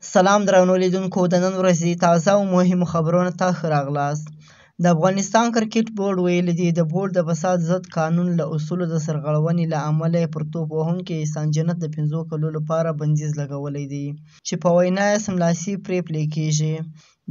سلام درنو لیدونکو، د نن ورځې تازه او مهمو خبرونو ته ښه راغلاست. د افغانستان کرکټ بورډ ویلي دي د بورډ د فساد ضد قانون له اصولو د سرغړونې له امله یې پر توپ وهونکي احسان جنت د 5 کلو لپاره بندیز لګولی دی، چې په وینا یې سملاسي پرې پلی کیږي.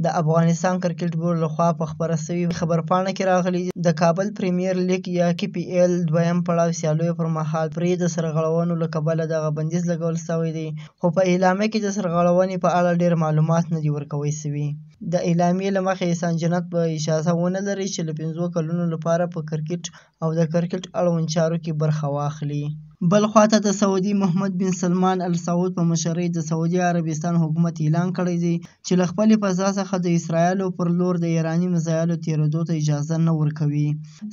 د افغانستان کرکټ بورډ لخوا په خپره شوې خبرپاڼه کې راغلي دي د کابل پریمیر لیګ یا KPL دویم پړاو سیالیو پر مهال پرې د سرغړونو له کبله دغه بندیز لګول شوی دی، خو په اعلامیه کې د سرغړونې په اړه ډېر معلومات نه دي ورکوی شوي. د اعلامیې له مخې احسان جنت به اجازه ونه لري چې له 5 کلونو لپاره په کرکټ او د کرکټ اړوند چارو کې برخه واخلي. بل خواته د سعودي محمد بن سلمان السعود په مشرۍ د سعودي عربستان حکومت اعلان کړی دی چې له خپلې فضا څخه د اسرایلو پر لور د ایراني میزایلو تیرېدو ته اجازه نه ورکوي.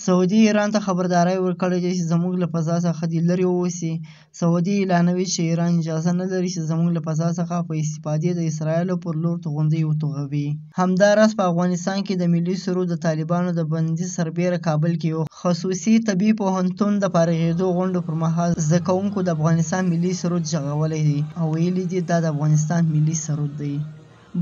سعودي ایران ته خبرداری ورکړی دی چې زموږ له فضا څخه دې لرې واوسي. سعودي اعلانوي چې ایران اجازه نه لري چې زموږ له فضا څخه په استفادې د اسرایلو پر لور توغندۍ وتوغوي. همداراز په افغانستان کې د ملي سرود د طالبانو د بندیز سربیره کابل کې یو خصوصي طبي پوهنتون د فارغېدو غونډو پر مهال زده کوونکو د افغانستان ملي سرود غږولی دی او ویلي دي دا د افغانستان ملي سرود دی.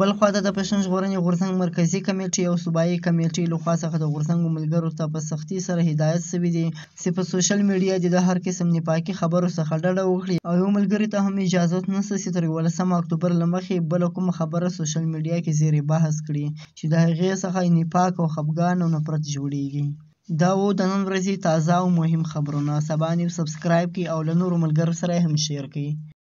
بل خواته د پښتون ژغورنې غورځنګ مرکزي کمیټې او صوبایي کمیټې لخوا څخه د غورځنګو ملګرو ته په سختۍ سره هدایت شوي دي چې په سوشل میډیا د هر قسم نفاقي خبرو څخه ډډه وکړي او یو ملګري ته هم اجازه نشته چې تر 11 اکتوبر له مخې بله کومه خبره سوشل میډیا کې زیر بحث کړي چې د هغې څخه نفاق او خفګان او نفرت جوړیږي. دا و د نن ورځې تازه او مهم خبرونه. سبا نیوز سبسکرایب کړئ او له نورو ملګرو سره هم شیر کړئ.